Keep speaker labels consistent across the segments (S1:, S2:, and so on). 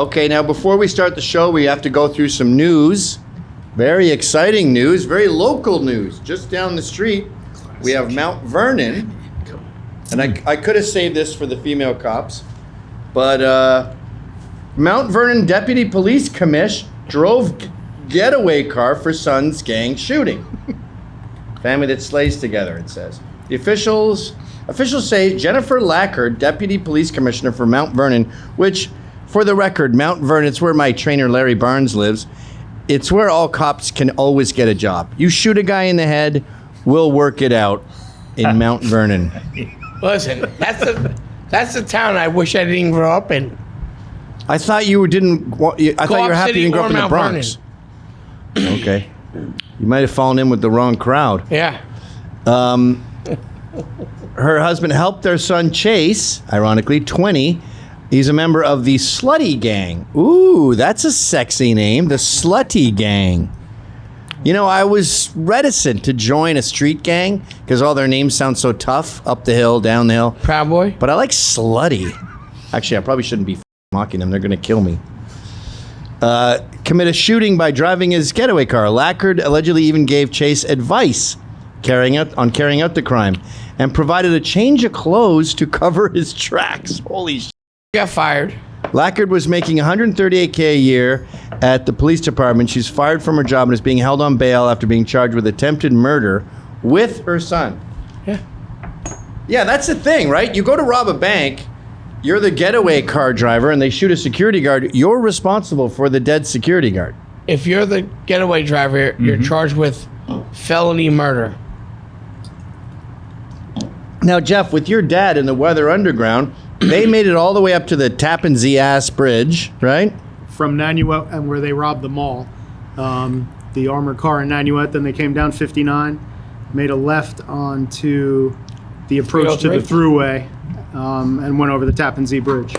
S1: Okay, now before we start the show, we have to go through some news. Very exciting news, very local news. Just down the street, we have Mount Vernon. And I could have saved this for the female cops. But Mount Vernon Deputy Police Commish drove getaway car for son's gang shooting. Family that slays together, it says. The officials say Jennifer Lackard, Deputy Police Commissioner for Mount Vernon, which, for the record, Mount Vernon, it's where my trainer Larry Barnes lives. It's where all cops can always get a job. You shoot a guy in the head, we'll work it out in Mount Vernon.
S2: Listen, that's the town I wish I didn't grow up in.
S1: I thought you didn't. I thought you were happy you didn't grow up in the Bronx. Okay, you might have fallen in with the wrong crowd.
S2: Yeah.
S1: Her husband helped their son Chase, ironically, 20. He's a member of the Slutty Gang. Ooh, that's a sexy name, the Slutty Gang. You know, I was reticent to join a street gang because all their names sound so tough, up the hill, down the hill.
S2: Proud Boy?
S1: But I like Slutty. Actually, I probably shouldn't be mocking them. They're going to kill me. Commit a shooting by driving his getaway car. Lackard allegedly even gave Chase advice carrying out the crime and provided a change of clothes to cover his tracks. Holy shit.
S2: Got fired.
S1: Lackard was making $138K a year at the police department. She's fired from her job and is being held on bail after being charged with attempted murder with her son.
S2: Yeah.
S1: Yeah, that's the thing, right? You go to rob a bank, you're the getaway car driver, and they shoot a security guard. You're responsible for the dead security guard.
S2: If you're the getaway driver, you're charged with felony murder.
S1: Now, Jeff, with your dad in the Weather Underground, they made it all the way up to the Tappan Zee Ass Bridge, right?
S3: From Nanuet, and where they robbed the mall. The armored car in Nanuet, then they came down 59, made a left onto the approach to the Thruway, and went over the Tappan Zee Bridge.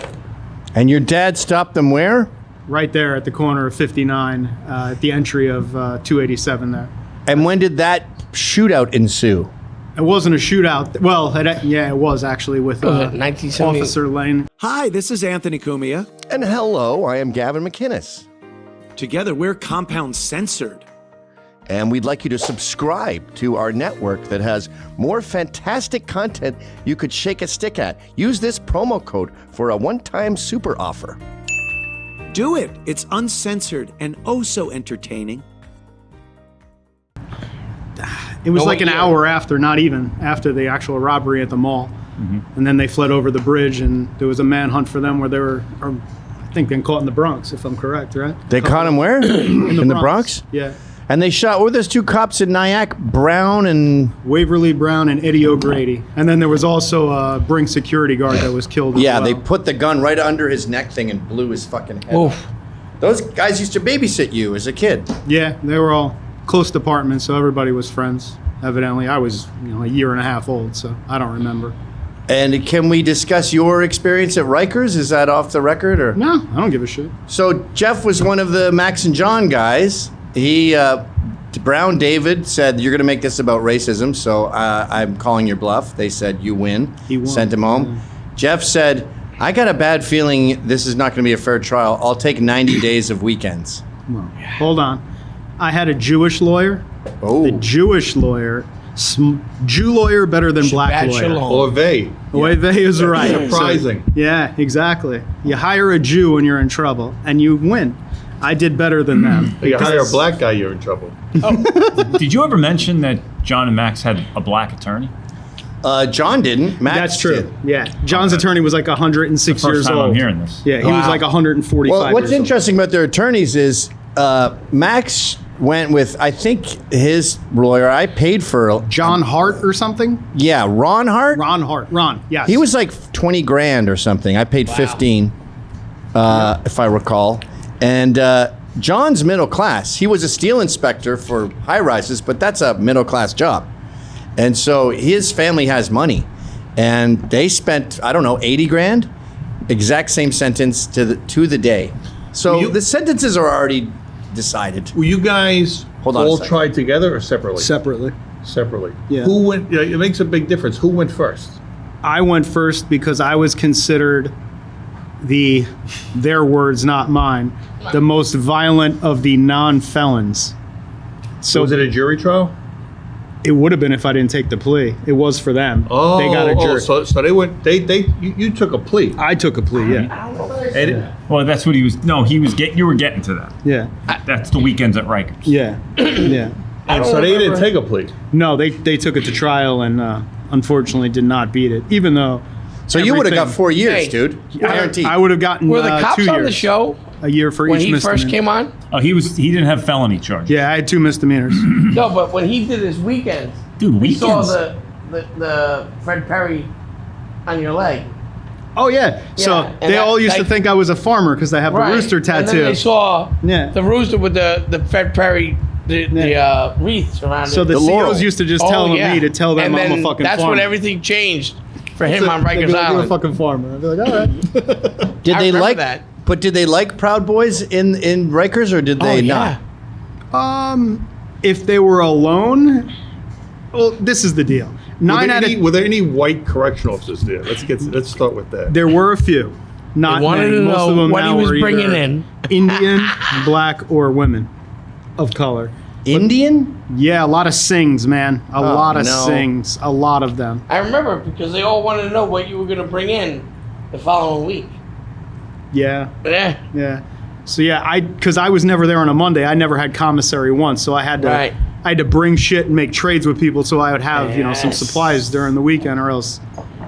S1: And your dad stopped them where?
S3: Right there at the corner of 59, at the entry of 287 there.
S1: And when did that shootout ensue?
S3: It wasn't a shootout. Well, it was actually with Officer Lane.
S4: Hi, this is Anthony Cumia.
S1: And hello, I am Gavin McInnes.
S4: Together, we're Compound Censored.
S1: And we'd like you to subscribe to our network that has more fantastic content you could shake a stick at. Use this promo code for a one-time super offer.
S4: Do it. It's uncensored and oh so entertaining.
S3: It was like an hour after, not even, after the actual robbery at the mall. Mm-hmm. And then they fled over the bridge, and there was a manhunt for them where they were, I think, been caught in the Bronx, if I'm correct, right?
S1: They caught him where? in the Bronx?
S3: Yeah.
S1: And they shot, were those two cops in Nyack, Brown and...
S3: Waverly Brown and Eddie O'Grady. And then there was also a Brink security guard that was killed
S1: Yeah,
S3: as well.
S1: they put the gun right under his neck thing and blew his fucking head off. Those guys used to babysit you as a kid.
S3: Yeah, they were all close departments, so everybody was friends. Evidently, I was a year and a half old, so I don't remember.
S1: And can we discuss your experience at Rikers? Is that off the record? Or
S3: no, I don't give a shit.
S1: So Jeff was one of the Max and John guys. He, Brown David said, you're going to make this about racism, so I'm calling your bluff. They said, you win.
S3: He won.
S1: Sent him home. Yeah. Jeff said, I got a bad feeling this is not going to be a fair trial. I'll take 90 days of weekends.
S3: Well, hold on. I had a Jewish lawyer.
S1: Oh.
S3: The Jewish lawyer, Jew lawyer better than black lawyer.
S5: Oivey.
S3: Oivey is right.
S5: Surprising.
S3: So, yeah, exactly. You hire a Jew when you're in trouble, and you win. I did better than them.
S5: You hire a black guy, you're in trouble.
S6: Did you ever mention that John and Max had a black attorney?
S1: John didn't. Max
S3: That's true.
S1: did.
S3: Yeah. John's attorney was like 106
S6: the first
S3: years
S6: time
S3: old.
S6: I'm hearing this.
S3: Yeah, he was like 145
S1: Well, what's
S3: years
S1: interesting about their attorneys is Max went with, I think, his lawyer. I paid for
S3: John Hart or something?
S1: Yeah, Ron Hart?
S3: Ron Hart. Ron, yes.
S1: He was like 20 grand or something. I paid 15, if I recall. And John's middle class. He was a steel inspector for high rises, but that's a middle class job. And so his family has money. And they spent, I don't know, 80 grand? Exact same sentence to the day. So the sentences are already decided.
S5: Were you guys all tried together or separately?
S3: Separately.
S5: Separately.
S3: Yeah.
S5: Who went? It makes a big difference. Who went first?
S3: I went first because I was considered their words, not mine, the most violent of the non-felons.
S5: So was it a jury trial?
S3: It would have been if I didn't take the plea. It was for them.
S5: Oh,
S3: they got a jury.
S5: so they went. You took a plea.
S3: I took a plea. Yeah.
S5: And
S6: Well, that's what he was. No, he was getting. You were getting to that.
S3: Yeah.
S6: That's the weekends at Rikers.
S3: Yeah. Yeah.
S5: and so they didn't take a plea.
S3: No, they took it to trial and unfortunately did not beat it. Even though.
S1: So you would have got
S3: everything-
S1: 4 years,
S2: Hey,
S1: dude. Guaranteed.
S3: I would have gotten
S2: Were the cops
S3: 2 years.
S2: on the show
S3: A year for
S2: when
S3: each
S2: he
S3: misdemeanor.
S2: first came on?
S6: Oh, he didn't have felony charges.
S3: Yeah, I had 2 misdemeanors.
S2: No, but when he did his weekends,
S6: Dude,
S2: we saw
S6: weekends.
S2: the Fred Perry on your leg.
S3: Oh yeah. So
S2: Yeah, and
S3: they all used to
S2: that-
S3: think I was a farmer because I have the rooster
S2: And then
S3: tattoo.
S2: they saw
S3: Yeah.
S2: the rooster with the Fred Perry the wreaths around
S3: So
S2: it.
S3: the
S1: laurel.
S3: COs used to just
S2: Oh,
S3: tell
S2: yeah.
S3: me to tell them
S2: and
S3: I'm
S2: then
S3: a fucking
S2: that's
S3: farmer.
S2: when everything changed for him on
S3: They'd be
S2: Rikers
S3: like, "You're a
S2: Island.
S3: fucking farmer." I'd be like, all right.
S1: Did
S2: I
S1: they
S2: remember
S1: like
S2: that.
S1: But did they like Proud Boys in Rikers or did they not?
S3: If they were alone, well, this is the deal.
S5: Were there any white correctional officers there? Let's start with that.
S3: There were a few. Not
S2: They wanted
S3: many.
S2: to
S3: Most
S2: know
S3: of them
S2: what he
S3: now
S2: was
S3: are
S2: bringing
S3: either
S2: in.
S3: Indian, black, or women of color.
S1: Indian?
S3: Yeah, a lot of sings, man. A lot of
S1: no.
S3: sings. A lot of them.
S2: I remember because they all wanted to know what you were going to bring in the following week.
S3: Yeah.
S2: Yeah.
S3: Yeah. So yeah, because I was never there on a Monday. I never had commissary once, so I had to
S2: Right.
S3: I had to bring shit and make trades with people so I would have some
S2: Yes.
S3: supplies during the weekend, or else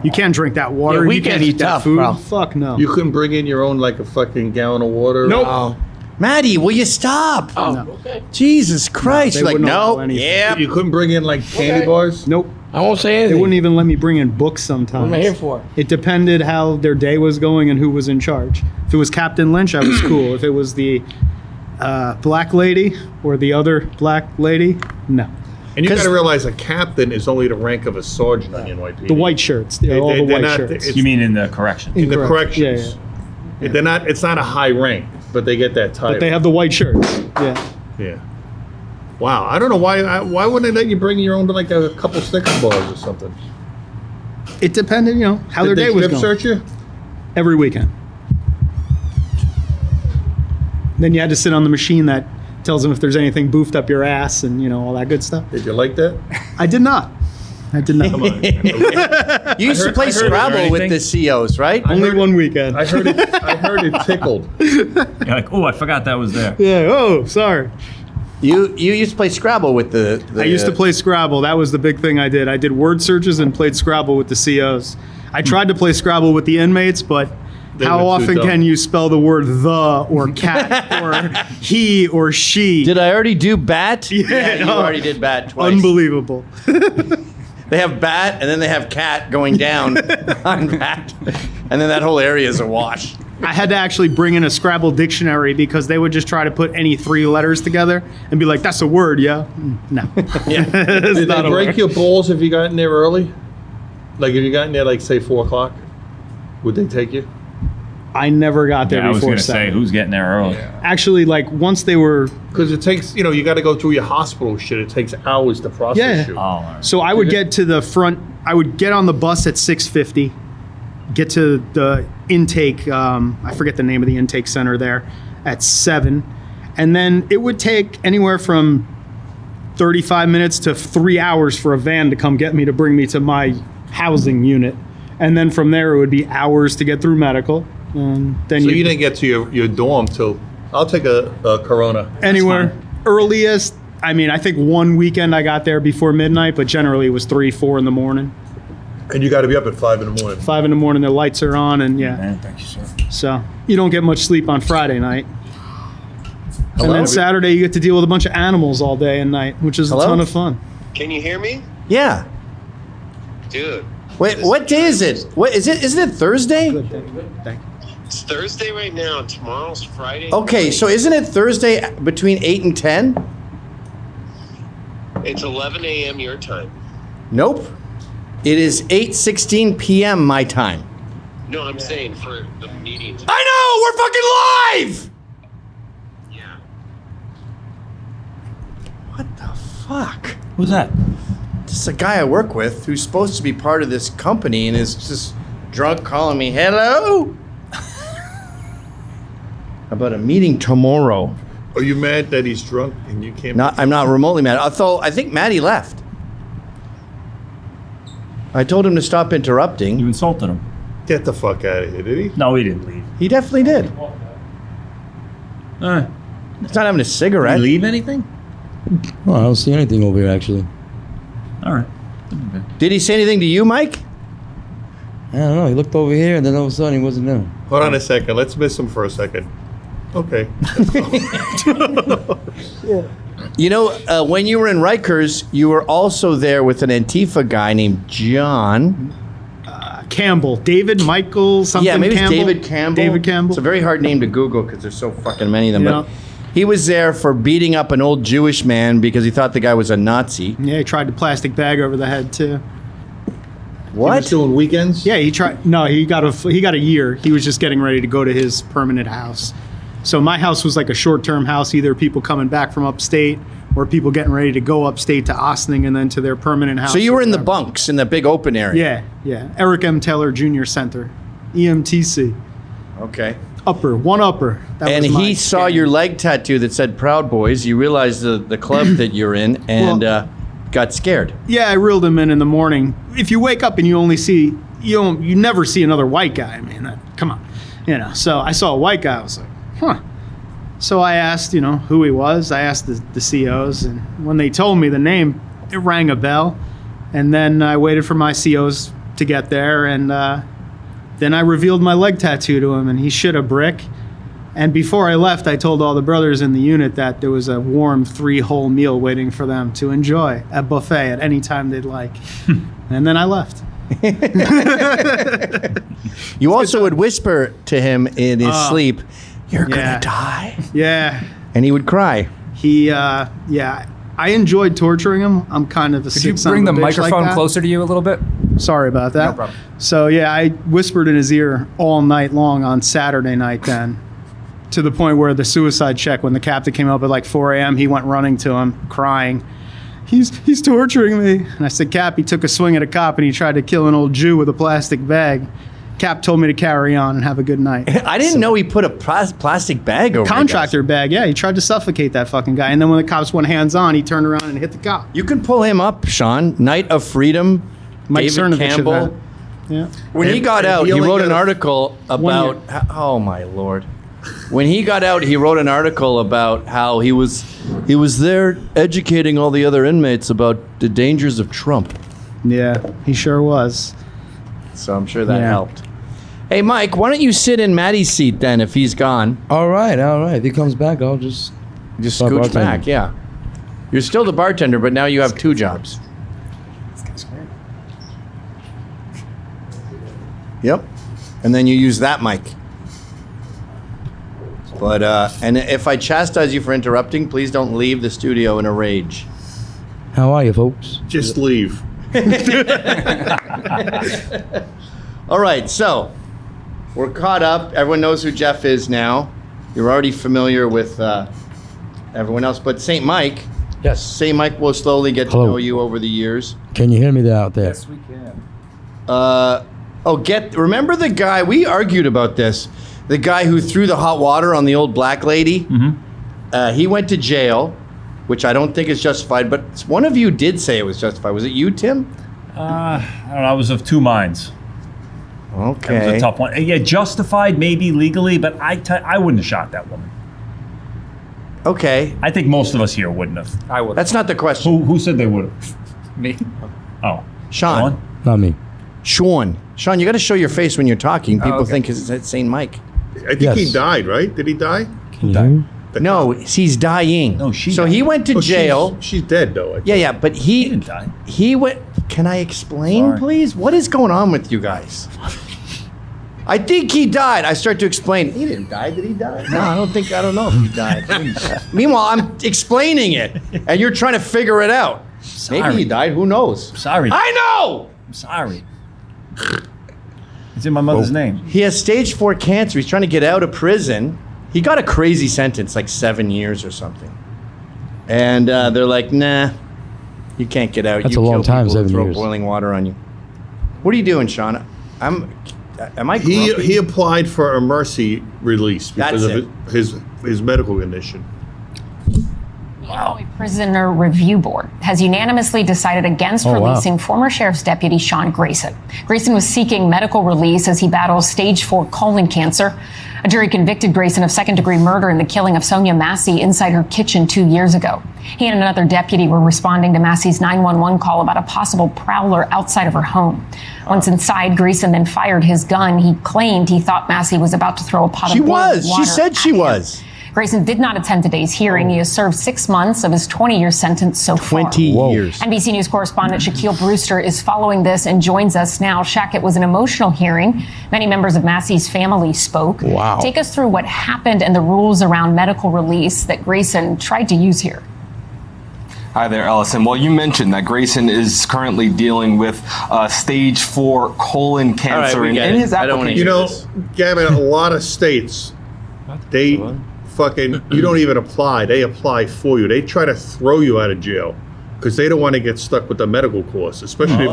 S3: you can't drink that water.
S2: Yeah,
S3: You can't
S2: weekends
S3: eat that
S2: tough,
S3: food.
S2: bro.
S3: Fuck no.
S5: You couldn't bring in your own like a fucking gallon of water.
S3: Nope.
S2: Oh.
S1: Maddie, will you stop?
S2: Oh,
S3: No.
S2: okay.
S1: Jesus Christ.
S3: they
S1: You're like,
S3: wouldn't allow
S1: no.
S3: anything.
S1: Yeah.
S5: You couldn't bring in like candy
S2: Okay.
S5: bars.
S3: Nope.
S2: I won't say
S3: They
S2: anything.
S3: wouldn't even let me bring in books
S2: What
S3: sometimes.
S2: am I here for?
S3: It depended how their day was going and who was in charge. If it was Captain Lynch, I was cool. If it was the black lady or the other black lady, no.
S5: And you
S1: 'Cause-
S5: got to realize a captain is only the rank of a sergeant on NYPD.
S3: The white shirts. Yeah, all the
S5: they're
S3: white
S5: not-
S3: shirts.
S5: it's-
S6: You mean in the correction?
S5: in the
S3: Correct.
S5: corrections.
S3: Yeah.
S5: They're not. It's not a high rank, but they get that title.
S3: But they have the white shirts. Yeah.
S5: Yeah. Wow. I don't know why. Why wouldn't they let you bring your own like a couple Snickers bars or something?
S3: It depended, how
S5: Did
S3: their
S5: they
S3: day was
S5: strip
S3: going.
S5: search you?
S3: Every weekend. Then you had to sit on the machine that tells them if there's anything boofed up your ass and all that good stuff.
S5: Did you like that?
S3: I did not. I did not.
S5: Come on.
S1: You used to play
S5: I heard it.
S1: Scrabble with
S6: Anything?
S1: the COs, right?
S3: Only one weekend.
S5: I heard it. I heard it tickled.
S6: You're like, oh, I forgot that was there.
S3: Yeah. Oh, sorry.
S1: You used to play Scrabble with the
S3: I used to play Scrabble. That was the big thing I did. I did word searches and played Scrabble with the COs. I tried to play Scrabble with the inmates, but
S5: They
S3: how
S5: were too
S3: often
S5: dumb.
S3: can you spell the word the or cat or he or she?
S1: Did I already do bat?
S3: Yeah,
S1: you
S3: no.
S1: already did bat twice.
S3: Unbelievable.
S1: They have bat and then they have cat going down on bat. And then that whole area is a wash.
S3: I had to actually bring in a Scrabble dictionary because they would just try to put any 3 letters together and be like, that's a word, yeah? No.
S1: Yeah.
S3: It's
S5: Did
S3: not
S5: they
S3: a
S5: break
S3: word.
S5: your balls if you got in there early? Like if you got in there like say 4 o'clock, would they take you?
S3: I never got there
S6: Yeah, I was
S3: before
S6: going to say,
S3: 7.
S6: who's getting there early?
S3: Actually, like once they were,
S5: Because it takes, you got to go through your hospital shit. It takes hours to process
S3: Yeah.
S5: you.
S6: Oh, all right.
S3: so I would get to the front, I would get on the bus at 6:50, get to the intake, I forget the name of the intake center there, at 7. And then it would take anywhere from 35 minutes to 3 hours for a van to come get me to bring me to my housing unit. And then from there, it would be hours to get through medical. And then
S5: So you didn't get to your dorm till, I'll take a Corona.
S3: anywhere earliest. I mean, I think one weekend I got there before midnight, but generally it was 3, 4 in the morning.
S5: And you got to be up at 5 in the morning.
S3: 5 in the morning, the lights are on, and yeah.
S6: Man, thank you, sir.
S3: So you don't get much sleep on Friday night. And
S1: Hello?
S3: then Saturday you get to deal with a bunch of animals all day and night, which is
S1: Hello?
S3: a ton of fun.
S7: Can you hear me?
S1: Yeah.
S7: Dude.
S1: Wait, what day is it? What is it? Isn't it Thursday?
S3: Good, thank you.
S7: It's Thursday right now. Tomorrow's Friday.
S1: Okay, so isn't it Thursday between 8 and 10?
S7: It's 11 a.m. your time.
S1: Nope. It is 8:16 p.m. my time.
S7: No, I'm saying for the meeting.
S1: I know! We're fucking live!
S7: Yeah.
S1: What the fuck?
S6: Who's that?
S1: This is a guy I work with who's supposed to be part of this company and is just drunk calling me, hello? about a meeting tomorrow.
S5: Are you mad that he's drunk and you can't?
S1: I'm not remotely mad. Although I think Maddie left. I told him to stop interrupting.
S6: You insulted him.
S5: Get the fuck out of here, did he?
S6: No, he didn't leave.
S1: He definitely did. He's not having a
S6: Did
S1: cigarette.
S6: he leave anything?
S8: Oh, I don't see anything over here, actually.
S6: All right.
S1: Did he say anything to you, Mike?
S8: I don't know. He looked over here, and then all of a sudden he wasn't there.
S5: Hold on a second. Let's miss him for a second. Okay.
S1: You know, when you were in Rikers, you were also there with an Antifa guy named John.
S3: Campbell, David Michael something.
S1: Yeah, maybe
S3: Campbell.
S1: it's David Campbell.
S3: David Campbell.
S1: It's a very hard name to Google because there's so fucking many of them.
S3: Yeah.
S1: But he was there for beating up an old Jewish man because he thought the guy was a Nazi.
S3: Yeah, he tried the plastic bag over the head too.
S5: He was
S1: What?
S5: doing weekends?
S3: Yeah, he tried. No, he got a year. He was just getting ready to go to his permanent house. So my house was like a short-term house, either people coming back from upstate or people getting ready to go upstate to Ossining and then to their permanent house.
S1: So you
S3: or
S1: were in the
S3: whatever.
S1: bunks in the big open area.
S3: Yeah. Eric M. Taylor Jr. Center, EMTC,
S1: Okay.
S3: one upper. That
S1: And
S3: was my
S1: he saw
S3: scan.
S1: your leg tattoo that said Proud Boys. You realized the club that you're in and got scared.
S3: Yeah, I reeled him in the morning. If you wake up and you only see, you never see another white guy. I mean, come on, So I saw a white guy. I was like, huh. So I asked, who he was. I asked the COs, and when they told me the name, it rang a bell. And then I waited for my COs to get there, and then I revealed my leg tattoo to him, and he shit a brick. And before I left, I told all the brothers in the unit that there was a warm 3-hole meal waiting for them to enjoy at buffet at any time they'd like. And then I left.
S1: You also would whisper to him in his sleep, "You're
S3: yeah.
S1: gonna die,"
S3: Yeah.
S1: and he would cry.
S3: I enjoyed torturing him. I'm kind of a
S9: Could you
S3: sick son
S9: bring the
S3: of a bitch like
S9: microphone
S3: that.
S9: closer to you a little bit?
S3: Sorry about that.
S9: No problem.
S3: So yeah, I whispered in his ear all night long on Saturday night then, to the point where the suicide check, when the captain came up at like 4 a.m., he went running to him, crying. He's torturing me. And I said, Cap, he took a swing at a cop and he tried to kill an old Jew with a plastic bag. Cap told me to carry on and have a good night.
S1: I didn't know he put a plastic bag over
S3: Contractor bag, yeah. He tried to suffocate that fucking guy. And then when the cops went hands on, he turned around and hit the cop.
S1: You can pull him up, Sean. Night of Freedom,
S3: Mike
S1: David
S3: Cernovich
S1: Campbell.
S3: event. Yeah.
S1: When he
S5: And-
S1: got
S5: and
S1: out,
S5: he
S1: he
S5: only
S1: wrote
S5: got
S1: an
S5: a-
S1: article about. Oh my lord! When he got out, he wrote an article about how he was there educating all the other inmates about the dangers of Trump.
S3: Yeah, he sure was.
S1: So I'm sure that
S3: Yeah.
S1: helped. Hey, Mike, why don't you sit in Maddie's seat then if he's gone?
S8: All right. If he comes back, I'll just start
S1: Scooch
S8: bartending.
S1: back, yeah. You're still the bartender, but now you have 2 jobs. Yep. And then you use that mic. But, and if I chastise you for interrupting, please don't leave the studio in a rage.
S8: How are you, folks?
S5: Just leave.
S1: All right, so we're caught up. Everyone knows who Jeff is now. You're already familiar with everyone else. But St. Mike,
S8: Yes.
S1: St. Mike will slowly get to
S8: Hello.
S1: know you over the years.
S8: Can you hear me out there?
S9: Yes, we can.
S1: Remember the guy, we argued about this, the guy who threw the hot water on the old black lady? Mm-hmm. He went to jail, which I don't think is justified, but one of you did say it was justified. Was it you, Tim?
S6: I don't know. I was of 2 minds. That was
S1: Okay.
S6: a tough one. Yeah, justified maybe legally, but I wouldn't have shot that woman.
S1: Okay.
S6: I think most of us here wouldn't have.
S9: I would.
S1: That's not the question.
S6: Who said they would have?
S9: me.
S6: Oh,
S1: Sean.
S6: Sean?
S8: Not me.
S1: Sean, you got to show your face when you're talking. People
S9: okay.
S1: think it's St. Mike.
S5: I think
S8: Yes.
S5: he died, right? Did he die?
S8: Can you hear me?
S1: No, he's dying.
S6: No, she
S1: So
S6: died.
S1: he went to
S5: Oh,
S1: jail.
S5: She's dead, though. I think.
S1: Yeah, but
S6: He didn't die.
S1: he went. Can I explain,
S6: Sorry.
S1: please? What is going on with you guys? I think he died. I start to explain. He didn't die. Did he die? No, I don't know if he died. Meanwhile, I'm explaining it, and you're trying to figure it out. Maybe he
S6: Sorry.
S1: died. Who knows?
S6: Sorry.
S1: I know.
S6: I'm sorry. It's in my mother's name.
S1: He has stage 4 cancer. He's trying to get out of prison. He got a crazy sentence, like 7 years or something. And they're like, nah, you can't get out.
S8: That's
S1: you
S8: a long
S1: kill
S8: time,
S1: people who
S8: 7
S1: throw
S8: years.
S1: boiling water on you. What are you doing, Sean? Am I
S5: He
S1: grumpy?
S5: applied for a mercy release because
S1: That's
S5: of his medical condition.
S10: The Illinois Prisoner Review Board has unanimously decided against releasing former Sheriff's Deputy Sean Grayson. Grayson was seeking medical release as he battles stage 4 colon cancer. A jury convicted Grayson of second-degree murder in the killing of Sonia Massey inside her kitchen 2 years ago. He and another deputy were responding to Massey's 911 call about a possible prowler outside of her home. Once inside, Grayson then fired his gun. He claimed he thought Massey was about to throw a pot of boiling water.
S1: She said she was.
S10: Grayson did not attend today's hearing. He has served 6 months of his 20-year sentence so far.
S1: 20 years.
S10: NBC News correspondent Shaquille Brewster is following this and joins us now. Shaq, it was an emotional hearing. Many members of Massey's family spoke.
S2: Wow.
S10: Take us through what happened and the rules around medical release that Grayson tried to use here.
S11: Hi there, Ellison. Well, you mentioned that Grayson is currently dealing with stage 4 colon cancer.
S1: we get
S11: in
S1: it.
S11: his
S1: I don't wanna
S11: application,
S1: hear this.
S5: Gavin, a lot of states, they fucking, you don't even apply. They apply for you. They try to throw you out of jail because they don't want to get stuck with the medical costs, especially if,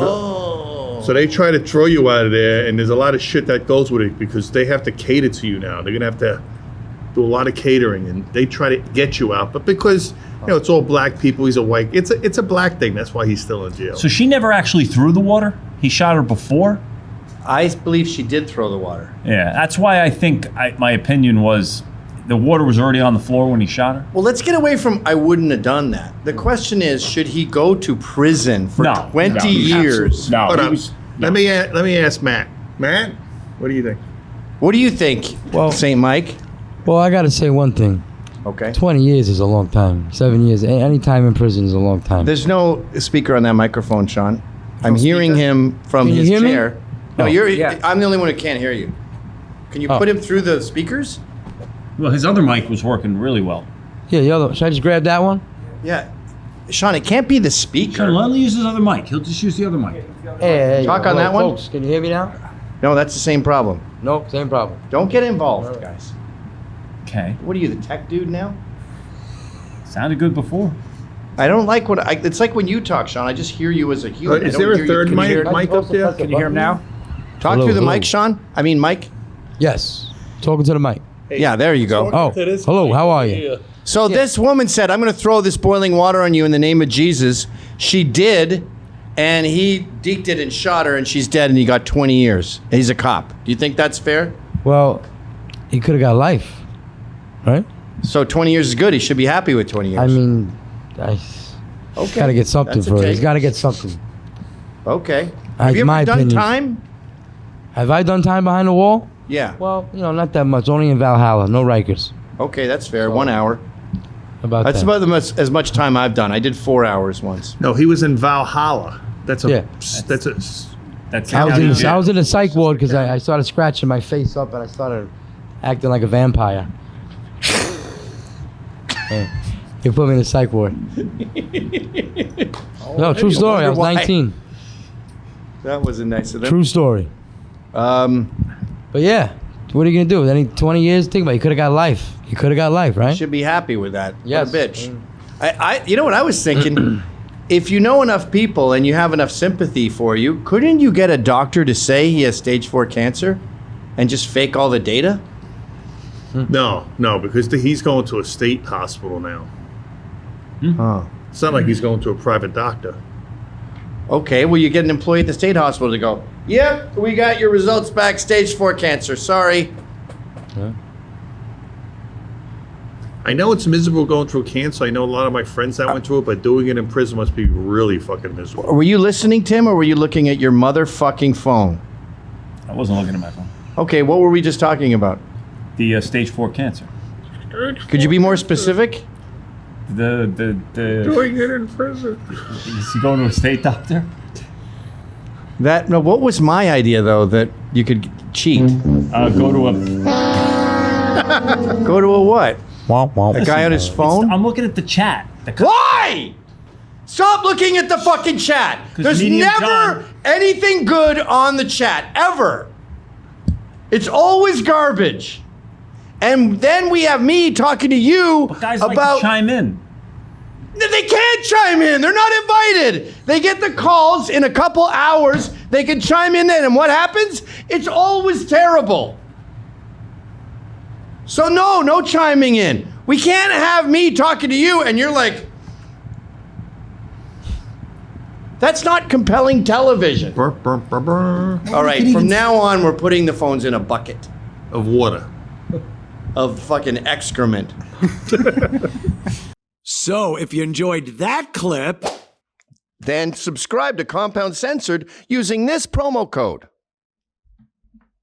S5: so they try to throw you out of there, and there's a lot of shit that goes with it because they have to cater to you now. They're going to have to do a lot of catering, and they try to get you out. But because, it's all black people, he's a white, it's a black thing. That's why he's still in jail.
S6: So she never actually threw the water? He shot her before?
S1: I believe she did throw the water.
S6: Yeah, that's why I think my opinion was the water was already on the floor when he shot her.
S1: Well, let's get away from I wouldn't have done that. The question is, should he go to prison for 20 years?
S6: No.
S5: Hold on.
S6: was-
S5: Let me ask Matt. Matt, what do you think?
S1: What do you think, St. Mike?
S8: Well, I got to say one thing.
S1: Okay.
S8: 20 years is a long time. 7 years. Any time in prison is a long time.
S1: There's no speaker on that microphone, Sean. I'm hearing him from
S8: Can you
S1: his
S8: hear me?
S1: chair. No,
S9: yeah.
S1: I'm the only one who can't hear you. Can you put him through the speakers?
S6: Well, his other mic was working really well.
S8: Yeah, the other. Should I just grab that one?
S1: Yeah. Sean, it can't be the speaker.
S6: Sean, let him use his other mic. He'll just use the other mic.
S8: Hey,
S1: Talk on that one.
S8: Folks, can you hear me now?
S1: No, that's the same problem.
S8: Nope, same problem.
S1: Don't get involved, guys.
S6: Okay.
S1: What are you, the tech dude now?
S6: Sounded good before.
S1: I don't like it's like when you talk, Sean. I just hear you as a human.
S5: Is
S1: I
S5: there
S1: don't
S5: a
S1: hear
S5: third
S1: you. Can you hear-
S5: mic up there?
S9: Can you hear him now?
S1: Talk
S8: Hello,
S1: through the
S8: hello.
S1: mic, Sean. I mean, Mike.
S8: Yes. Talking to the mic.
S1: Yeah, there you go.
S8: Oh, hello. How are you?
S1: So this woman said, I'm going to throw this boiling water on you in the name of Jesus. She did, and he deked it and shot her, and she's dead, and he got 20 years. He's a cop. Do you think that's fair?
S8: Well, he could have got life, right?
S1: So 20 years is good. He should be happy with 20 years.
S8: I mean,
S1: okay.
S8: got to get something
S1: That's
S8: for
S1: okay.
S8: it. He's got to get something.
S1: Okay.
S8: That's
S1: Have you ever
S8: my
S1: done
S8: opinion.
S1: time?
S8: Have I done time behind the wall?
S1: Yeah.
S8: Well, not that much. Only in Valhalla. No Rikers.
S1: Okay, that's fair. 1 hour.
S8: About
S1: That's
S8: that.
S1: about as much time I've done. I did 4 hours once.
S5: No, he was in Valhalla. That's a.
S8: Yeah.
S5: That's a.
S6: That's
S8: I was,
S6: how
S8: I was in a psych ward because I started scratching my face up and I started acting like a vampire. Yeah. He put me in a psych ward. No, true story. I was
S1: wonder why.
S8: 19.
S1: That wasn't nice of them.
S8: True story. But yeah, what are you gonna do? Any 20 years? Think about it. You could have got life. You could have got life, right?
S1: Should be happy with that.
S8: Yes.
S1: What a bitch. You know what I was thinking? If you know enough people and you have enough sympathy for you, couldn't you get a doctor to say he has stage 4 cancer and just fake all the data?
S5: No, because he's going to a state hospital now.
S1: Oh.
S5: It's not like he's going to a private doctor.
S1: Okay, well, you get an employee at the state hospital to go, yep, we got your results back, stage 4 cancer, sorry.
S5: I know it's miserable going through cancer. I know a lot of my friends that went through it, but doing it in prison must be really fucking miserable.
S1: Were you listening, Tim, or were you looking at your motherfucking phone?
S6: I wasn't looking at my phone.
S1: Okay, what were we just talking about?
S6: The stage 4 cancer.
S1: Could you be more specific?
S5: Doing it in prison.
S6: Is he going to a state doctor?
S1: No, what was my idea, though, that you could cheat?
S6: Go to a.
S1: Go to a what? A guy on his phone?
S6: I'm looking at the chat.
S1: Why? Stop looking at the fucking chat.
S6: 'Cause
S1: There's
S6: Medium
S1: never
S6: John-
S1: anything good on the chat, ever. It's always garbage. And then we have me talking to you
S6: But guys
S1: about...
S6: like to chime in.
S1: They can't chime in. They're not invited. They get the calls in a couple hours. They can chime in then. And what happens? It's always terrible. So no chiming in. We can't have me talking to you and you're like, that's not compelling television.
S5: Brr, brr, brr, brr.
S1: All right, from now on, we're putting the phones in a bucket
S5: Of water.
S1: of fucking excrement.
S4: So, if you enjoyed that clip,
S1: Then subscribe to Compound Censored using this promo code.